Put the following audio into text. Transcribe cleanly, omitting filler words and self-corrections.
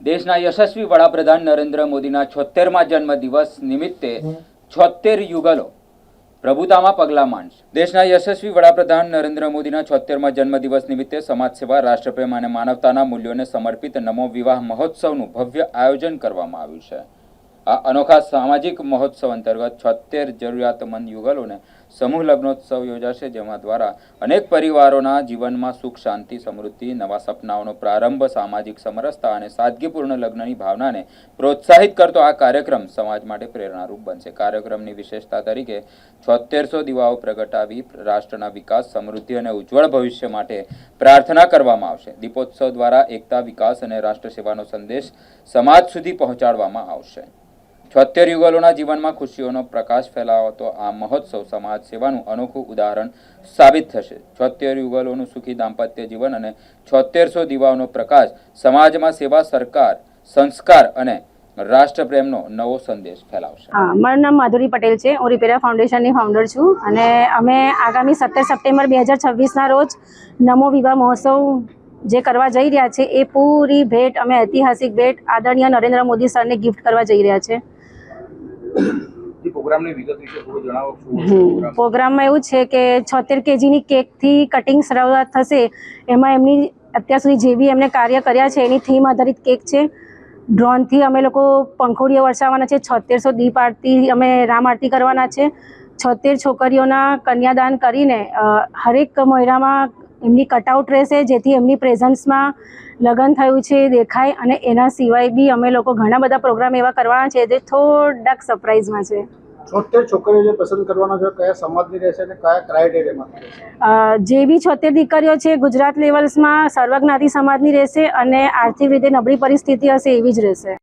દેશના યશસ્વી વડાપ્રધાન નરેન્દ્ર મોદીના 76મા જન્મદિવસ નિમિત્તે 76 યુગલો પ્રભુતામાં પગલાં માંડશે। દેશના યશસ્વી વડાપ્રધાન નરેન્દ્ર મોદીના 76મા જન્મદિવસ નિમિત્તે સમાજસેવા, રાષ્ટ્રપ્રેમ અને માનવતાના મૂલ્યોને સમર્પિત નમો વિવાહ મહોત્સવનું ભવ્ય આયોજન કરવામાં આવ્યું છે। આ અનોખા સામાજિક મહોત્સવ અંતર્ગત 76 જરૂરિયાતમંદ યુગલોને સમૂહ લગ્નોત્સવ યોજાશે, જેમાં દ્વારા અનેક પરિવારોના જીવનમાં સુખ, શાંતિ, સમૃદ્ધિ, નવા સપનાઓનો પ્રારંભ, સામાજિક સમરસતા અને સાદગીપૂર્ણ લગ્નની ભાવનાને પ્રોત્સાહિત કરતો આ કાર્યક્રમ સમાજ માટે પ્રેરણારૂપ બનશે। કાર્યક્રમની વિશેષતા તરીકે 7600 દીવાઓ પ્રગટાવી રાષ્ટ્રના વિકાસ, સમૃદ્ધિ અને ઉજ્જવળ ભવિષ્ય માટે પ્રાર્થના કરવામાં આવશે। દીપોત્સવ દ્વારા એકતા, વિકાસ અને રાષ્ટ્ર સેવાનો સંદેશ સમાજ સુધી પહોંચાડવામાં આવશે। 76 યુગલોના જીવનમાં ખુશીઓનો પ્રકાશ ફેલાવતો આ મહોત્સવ સમાજ સેવાનું અનોખું ઉદાહરણ સાબિત થશે। 76 યુગલોનું સુખી દાંપત્ય જીવન અને 7600 દીવાઓનો પ્રકાશ સમાજમાં સેવા, સરકાર, સંસ્કાર અને રાષ્ટ્રપ્રેમનો નવો સંદેશ ફેલાવશે। મારું નામ માધુરી પટેલ છે। હું રિપેરા ફાઉન્ડેશનની ફાઉન્ડર છું અને અમે આગામી 17 સપ્ટેમ્બર 2026ના રોજ નમો વિવાહ મહોત્સવ જે કરવા જઈ રહ્યા છે એ પૂરી ભેટ અમે ઐતિહાસિક ભેટ આદરણીય નરેન્દ્ર મોદી સરને ગિફ્ટ કરવા જઈ રહ્યા છે। પ્રોગ્રામમાં એવું છે કે 76 કેજીની કેકથી કટિંગ શરૂઆત થશે। એમાં એમની અત્યાર સુધી જે બી એમને કાર્ય કર્યા છે એની થીમ આધારિત કેક છે। ડ્રોનથી અમે લોકો પંખોડીઓ વરસાવવાના છે। 7600 દીપ આરતી અમે રામ આરતી કરવાના છે। 76 છોકરીઓના કન્યાદાન કરીને હરેક મહિનામાં એમની કટઆઉટ રહેશે, જેથી એમની પ્રેઝન્સમાં લગ્ન થયું છે દેખાય। અને એના સિવાય બી અમે લોકો ઘણા બધા પ્રોગ્રામ એવા કરવાના છે જે થોડાક સરપ્રાઇઝમાં છે। 76 છોકરીઓ જે પસંદ કરવાના છે કયા સમાજની રહેશે અને કયા ક્રાઇટેરિયામાં? જે બી 76 દીકરીઓ છે ગુજરાત લેવલ્સમાં સર્વજ્ઞાતિ સમાજની રહેશે અને આર્થિક રીતે નબળી પરિસ્થિતિ હશે એવી જ રહેશે।